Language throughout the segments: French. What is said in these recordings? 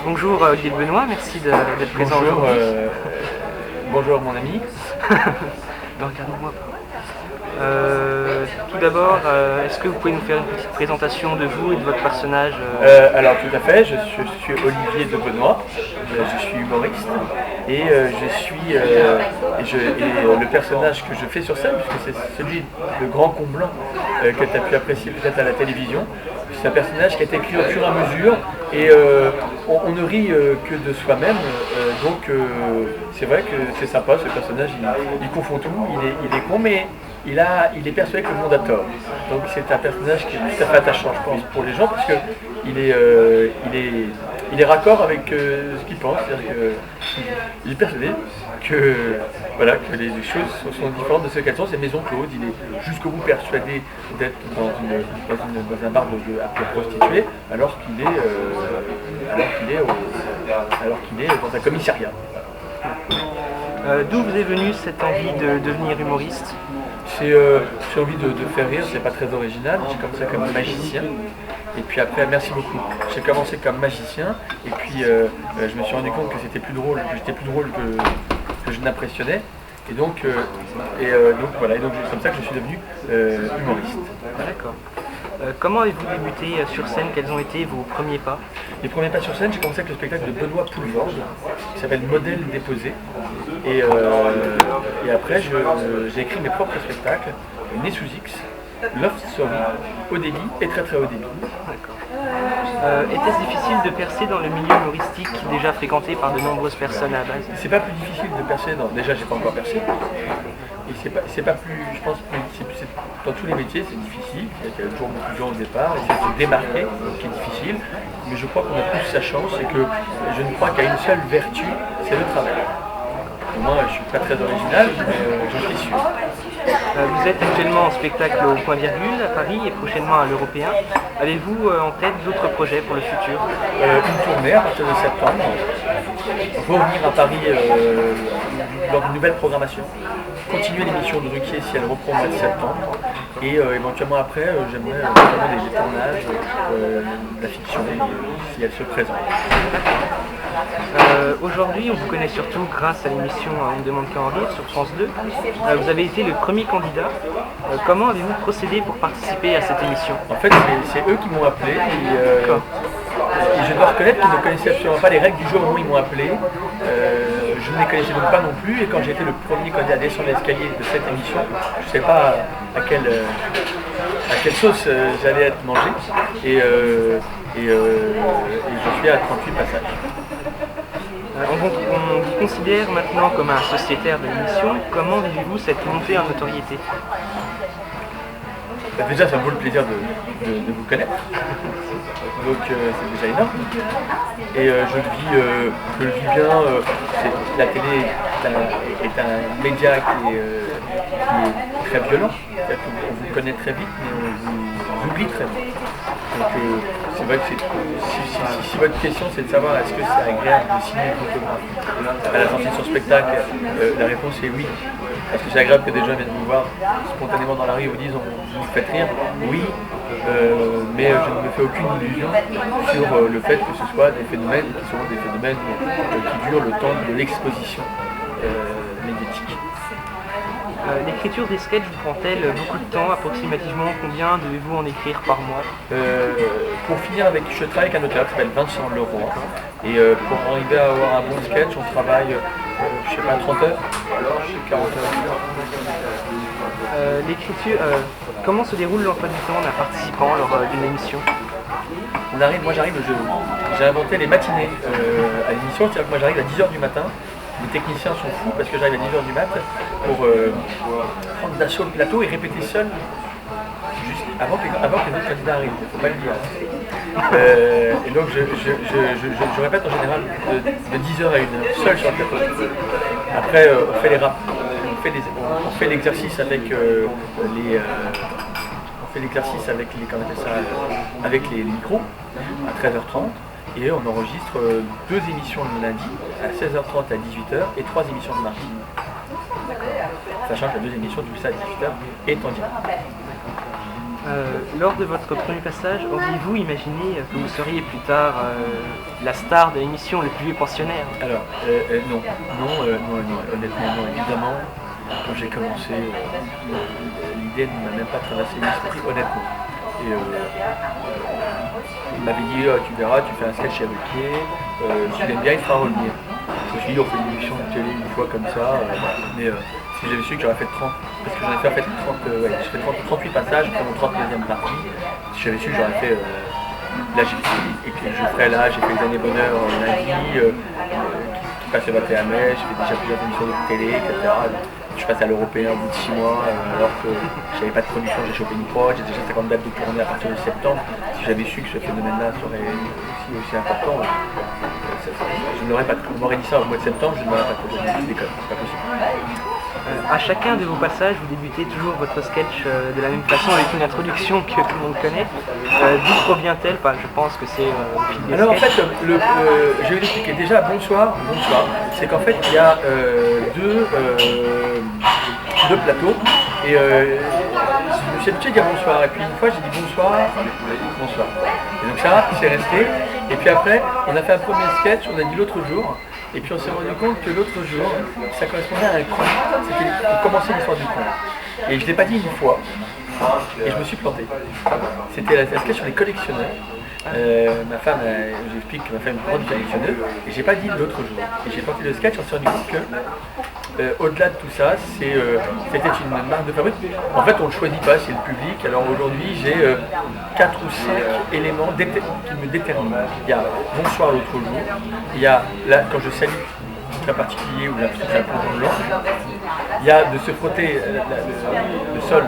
Bonjour Olivier Benoît, merci d'être présent aujourd'hui. Bonjour mon ami. Regarde-moi pas. Tout d'abord, est-ce que vous pouvez nous faire une petite présentation de vous et de votre personnage Alors tout à fait, je suis Olivier de Benoît, je suis humoriste et le personnage que je fais sur scène, puisque c'est celui de Grand Comblant que tu as pu apprécier peut-être à la télévision. C'est un personnage qui a été écrit au fur et à mesure et on ne rit que de soi-même, donc c'est vrai que c'est sympa, ce personnage, il confond tout, il est con, mais il est persuadé que le monde a tort. Donc c'est un personnage qui est tout à fait attachant, je pense, pour les gens, parce qu'il est raccord avec ce qu'il pense, c'est-à-dire qu'il est persuadé que les choses sont différentes de ce qu'elles sont. C'est Maison Claude, il est jusqu'au bout persuadé d'être dans un bar de prostituées, alors qu'il est dans un commissariat. D'où vous est venue cette envie de devenir humoriste ? J'ai envie de faire rire, c'est pas très original, j'ai commencé comme magicien, et puis après, merci beaucoup, j'ai commencé comme magicien, et puis je me suis rendu compte que j'étais plus drôle que je n'impressionnais, et donc c'est comme ça que je suis devenu humoriste. D'accord. Comment avez-vous débuté sur scène? Quels ont été vos premiers pas? Les premiers pas sur scène, j'ai commencé avec le spectacle de Benoît Poulvord, qui s'appelle Modèle déposé. Et après, j'ai écrit mes propres spectacles, Né sous X, Love Story, haut débit et très très haut débit. D'accord. Était-ce difficile de percer dans le milieu humoristique déjà fréquenté par de nombreuses personnes à la base? C'est pas plus difficile de percer, déjà j'ai pas encore percé. Et c'est pas plus, je pense, dans tous les métiers c'est difficile, il y a toujours beaucoup de gens au départ, et c'est se démarquer qui est difficile, mais je crois qu'on a tous sa chance et que je ne crois qu'à une seule vertu, c'est le travail. Moi je suis pas très original, mais je suis sûr. Vous êtes actuellement en spectacle au Point Virgule à Paris et prochainement à l'Européen. Avez-vous en tête d'autres projets pour le futur? Une tournée à partir de septembre, revenir à Paris lors d'une nouvelle programmation, continuer l'émission de Ruquier si elle reprend au mois de septembre, et éventuellement après j'aimerais faire des tournages, de la fiction si elle se présente. Aujourd'hui, on vous connaît surtout grâce à l'émission On ne demande qu'à en rire sur France 2. Vous avez été le premier candidat. Comment avez-vous procédé pour participer à cette émission? En fait, c'est eux qui m'ont appelé et je dois reconnaître qu'ils ne connaissaient absolument pas les règles du jeu au moment où ils m'ont appelé. Je ne les connaissais donc pas non plus, et quand j'ai été le premier candidat à descendre l'escalier de cette émission, je ne sais pas à quelle sauce j'allais être mangé, et je suis à 38 passages. On vous considère maintenant comme un sociétaire de l'émission. Comment vivez-vous cette montée en notoriété? Déjà, ça me vaut le plaisir de vous connaître, donc c'est déjà énorme. Et je le vis bien. La télé est un média qui est très violent. En fait, on vous connaît très vite, mais on vous oublie très vite. Donc c'est vrai que si votre question c'est de savoir est-ce que c'est agréable de signer une photographie à la sortie de son spectacle, la réponse est oui. Est-ce que c'est agréable que des gens viennent vous voir spontanément dans la rue et vous disent vous me faites rire? Oui, mais je ne me fais aucune illusion sur le fait que ce soit des phénomènes qui sont des phénomènes qui durent le temps de l'exposition médiatique. L'écriture des sketchs vous prend-elle beaucoup de temps? Approximativement combien devez-vous en écrire par mois? Pour finir je travaille avec un auteur qui s'appelle Vincent Leroy, et pour arriver à avoir un bon sketch, on travaille, je sais pas, 30 heures, 40 heures. L'écriture, comment se déroule l'emploi du temps d'un participant lors d'une émission? J'ai inventé les matinées à l'émission, c'est-à-dire que moi j'arrive à 10h du matin. Les techniciens sont fous parce que j'arrive à 10h du mat pour prendre d'assaut le plateau et répéter seul juste avant que les autres candidats arrivent, il ne faut pas le dire. Et donc je répète en général de 10h à 1h, seul sur le plateau. Après on fait l'exercice avec avec les micros à 13h30. Et on enregistre 2 émissions le lundi, à 16h30 à 18h, et 3 émissions le mardi. Sachant que la 2e émission, tout ça à 18h, est en direct. Lors de votre premier passage, auriez-vous imaginé que vous seriez plus tard la star de l'émission, le plus vieux pensionnaire? Alors, non. Non, honnêtement, non, évidemment. Quand j'ai commencé, l'idée ne m'a même pas traversé l'esprit, honnêtement. Et il m'avait dit, tu verras, tu fais un sketch chez Ruquier, si tu l'aimes bien, il te fera revenir. Je me suis dit, on fait une émission de télé une fois comme ça, mais si j'avais su que j'aurais fait 30, parce que j'en ai fait en fait 38 passages pour mon 32e partie, si j'avais su que j'aurais fait, là j'ai fait les années bonheur lundi, qui passe le 21 mai, j'ai fait déjà plusieurs émissions de télé, etc. Je passe à l'européen au bout de 6 mois, alors que j'avais pas de production, j'ai chopé une prod, j'ai déjà 50 dates de tournée à partir de septembre. Si j'avais su que ce phénomène-là serait aussi important, je n'aurais pas. On m'aurait dit ça au mois de septembre, je n'aurais pas de déconne, c'est pas possible. À chacun de vos passages, vous débutez toujours votre sketch de la même façon avec une introduction que tout le monde connaît. D'où provient-elle? Je pense que c'est au fil des Alors sketchs. en fait, je vais l'expliquer. Déjà, bonsoir. C'est qu'en fait, il y a deux plateaux. Et je me suis habitué à dire bonsoir. Et puis une fois, j'ai dit bonsoir. Et donc ça, c'est resté. Et puis après, on a fait un premier sketch, on a dit l'autre jour. Et puis on s'est rendu compte que l'autre jour, ça correspondait à un conte. C'était pour commencer l'histoire du conte. Et je ne l'ai pas dit une fois. Et je me suis planté. C'était la sketch sur les collectionneurs. Ma femme, j'explique que ma femme est une grande collectionneuse. Et j'ai pas dit l'autre jour. Et j'ai porté le sketch, on s'est rendu compte que au-delà de tout ça, c'était une marque de fabrique. En fait, on ne choisit pas, c'est le public. Alors aujourd'hui, j'ai 4 ou 5 éléments qui me déterminent. Il y a bonsoir l'autre jour, il y a là, quand je salue un particulier ou la petite plongeon de l'ange, il y a de se frotter le sol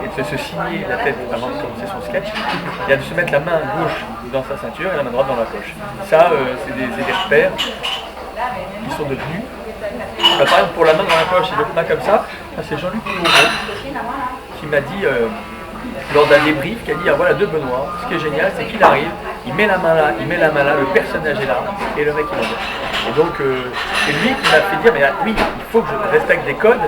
et de se signer la tête avant de commencer son sketch. Il y a de se mettre la main gauche dans sa ceinture et la main droite dans la poche. Ça, c'est des repères qui sont devenus. Par exemple, pour la main dans la poche et l'autre main comme ça, c'est Jean-Luc Moreau qui m'a dit, lors d'un débrief, qui a dit voilà de Benoît, ce qui est génial, c'est qu'il arrive, il met la main là, le personnage est là, et le mec il en vient. Et donc, c'est lui qui m'a fait dire mais oui, il faut que je respecte des codes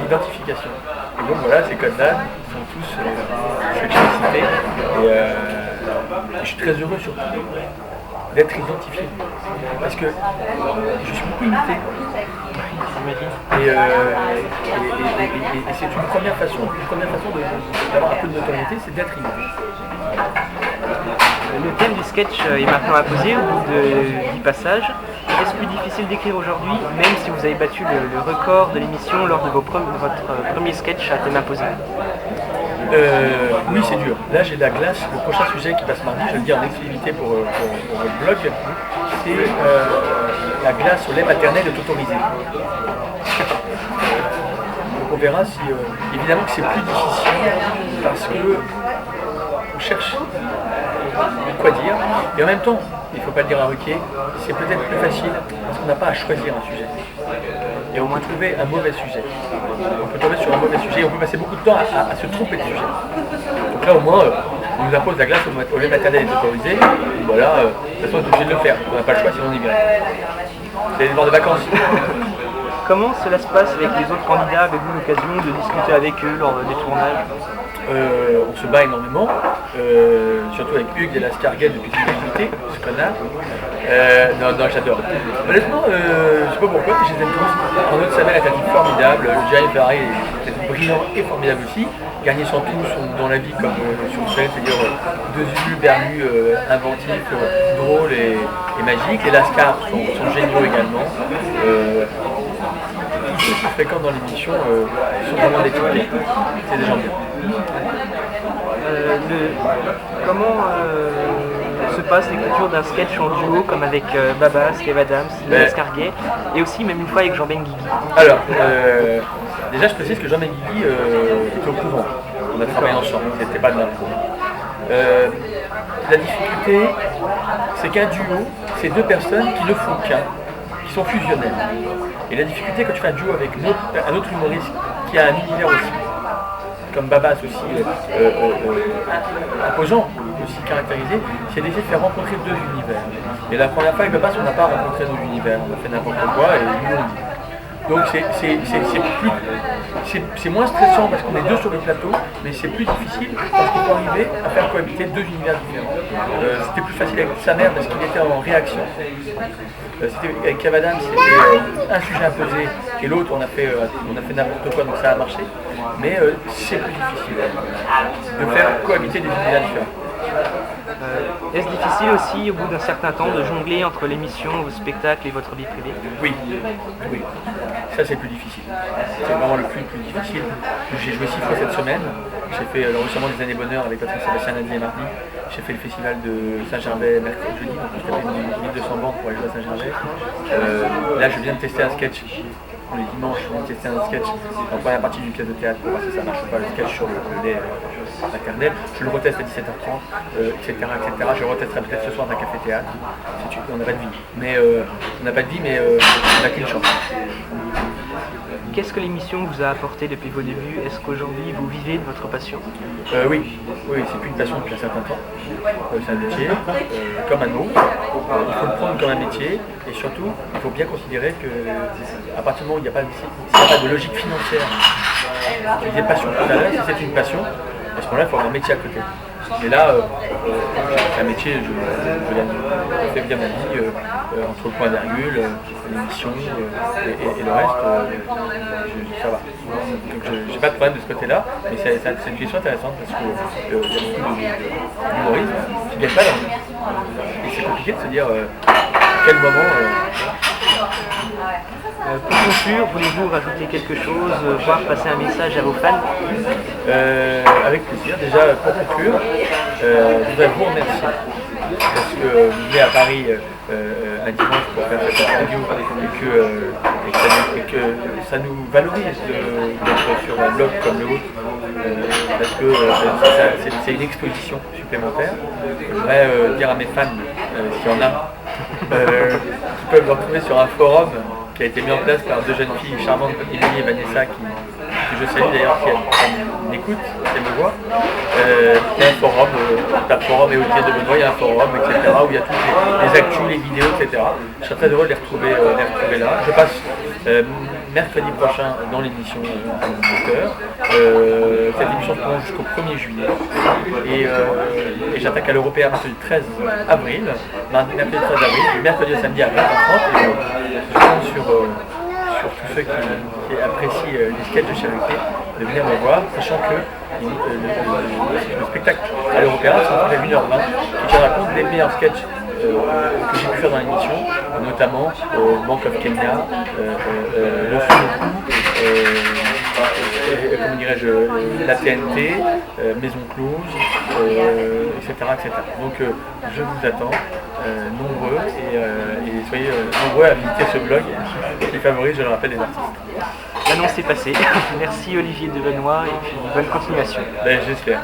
d'identification. Et donc voilà, ces codes-là sont tous cités. Et je suis très heureux surtout d'être identifié. Parce que je suis beaucoup imité. Et c'est une première façon d'avoir un peu de notoriété, c'est d'être imité. Le thème du sketch est maintenant imposé au bout de 10 passages. Est-ce plus difficile d'écrire aujourd'hui, même si vous avez battu le record de l'émission lors de votre premier sketch à thème imposé? Oui, c'est dur. Là, j'ai la glace. Le prochain sujet qui passe mardi, je vais le dire en exclusivité pour votre blog, c'est la glace au lait maternel est autorisée. Donc on verra si... évidemment que c'est plus difficile parce que on cherche quoi dire. Et en même temps, il ne faut pas le dire à Ruquier, c'est peut-être plus facile parce qu'on n'a pas à choisir un sujet. Et on peut trouver un mauvais sujet. On peut tomber sur un mauvais sujet et on peut passer beaucoup de temps à se tromper de sujet. Donc là au moins, on nous impose la glace au lait maternel est autorisée. Voilà, de toute façon on est obligé de le faire. On n'a pas le choix sinon on y vient. C'est les bords de vacances. Comment cela se passe avec les autres candidats? Avez-vous l'occasion de discuter avec eux lors des tournages? On se bat énormément, surtout avec Hugues et l'Ascarguet depuis qu'il est invité, ce connard. Non, j'adore. Honnêtement, je sais pas pourquoi, mais je les aime tous. Arnaud de Samer est un type formidable, Jerry Ferrari est brillant et formidable aussi. Garnier Santou sont dans la vie comme sur le scène, c'est-à-dire deux yeux bernus, inventifs, drôles et magiques. Les Lascar sont géniaux également. Tous ceux qui fréquentent dans l'émission sont vraiment des types. C'est des gens bien. Comment se passe l'écriture d'un sketch en duo comme avec Babas, Kev Adams, Escarguet et aussi même une fois avec Jean Benguigui? Alors, déjà je précise que Jean Benguigui était au courant. On a travaillé ensemble, c'était pas de l'impro. La difficulté, c'est qu'un duo, c'est deux personnes qui ne font qu'un, qui sont fusionnelles. Et la difficulté quand tu fais un duo avec un autre humoriste qui a un univers aussi, comme Babas aussi, imposant, aussi caractérisé, c'est d'essayer de faire rencontrer deux univers. Et la première fois avec Babas, on n'a pas rencontré nos univers, on a fait n'importe quoi et nous on dit. Donc c'est moins stressant parce qu'on est deux sur le plateau, mais c'est plus difficile parce qu'il faut arriver à faire cohabiter deux univers différents. C'était plus facile avec sa mère parce qu'il était en réaction. Avec Cavadam, c'était un sujet imposé et l'autre on a fait n'importe quoi, donc ça a marché. Mais c'est plus difficile de faire cohabiter des univers différents. Est-ce difficile aussi, au bout d'un certain temps, de jongler entre l'émission, vos spectacles et votre vie privée? Oui, oui. Ça c'est plus difficile. C'est vraiment le plus difficile. J'ai joué 6 fois cette semaine. J'ai fait récemment des années bonheur avec Patrick Sébastien lundi et mardi. J'ai fait le festival de Saint-Gervais mercredi, jeudi. Donc j'ai tapé 1200 bandes pour aller jouer à Saint-Gervais. Là je viens de tester un sketch. Le dimanche, je viens de tester un sketch en première partie d'une pièce de théâtre pour voir si ça marche ou pas, le sketch sur le lait maternel. Je le reteste à 17h30, etc., etc. Je le retesterai peut-être ce soir dans un café-théâtre. On n'a pas de vie. Mais on n'a pas de vie, mais on n'a qu'une chance. Qu'est-ce que l'émission vous a apporté depuis vos débuts? Est-ce qu'aujourd'hui vous vivez de votre passion? Oui, c'est plus une passion depuis un certain temps. C'est un métier, comme un autre. Il faut le prendre comme un métier et surtout, il faut bien considérer qu'à partir du moment où il n'y a pas de logique financière, je disais passion tout à l'heure, si c'est une passion, à ce moment-là, il faut avoir un métier à côté. Mais là, c'est un métier, je fais bien ma vie entre le point virgule, l'émission et le reste, ça va. Donc j'ai pas de problème de ce côté-là, mais c'est une question intéressante parce qu'il y a beaucoup d'humoristes qui ne gagnent pas leur vie. Et c'est compliqué de se dire à quel moment... Pour conclure, voulez-vous rajouter quelque chose, voire passer un message à vos fans? Avec plaisir. Déjà, pour conclure, je voudrais vous remercier parce que vous venez à Paris un dimanche pour faire cette interview et que ça nous valorise d'être sur un blog comme le vôtre parce que c'est une exposition supplémentaire. Je voudrais dire à mes fans, s'il y en a, qui peuvent me retrouver sur un forum qui a été mis en place par deux jeunes filles charmantes, Émilie et Vanessa, que je salue d'ailleurs si elles m'écoutent, si elles me voient. Il y a un forum, tape forum et Olivier de Benoît, il y a un forum, etc. où il y a toutes les actus, les vidéos, etc. Je serais très heureux de les retrouver là. Je passe mercredi prochain dans l'émission à 18h. Cette émission se prolonge jusqu'au 1er juillet. Et j'attaque à l'Européen mercredi 13 avril, mercredi 13 avril, et mercredi au samedi à 20h30. Je compte sur tous ceux qui apprécient les sketchs de charité de venir me voir, sachant que le spectacle à l'Européen, c'est à 1h20, qui raconte les meilleurs sketchs que j'ai pu faire dans l'émission, notamment Bank of Kenya, le Sudoku, comment dirais-je, la TNT, Maison Close, etc. Donc je vous attends nombreux et soyez nombreux à visiter ce blog qui favorise, je le rappelle, les artistes. L'annonce est passée. Merci Olivier de Benoît et puis bonne continuation. J'espère.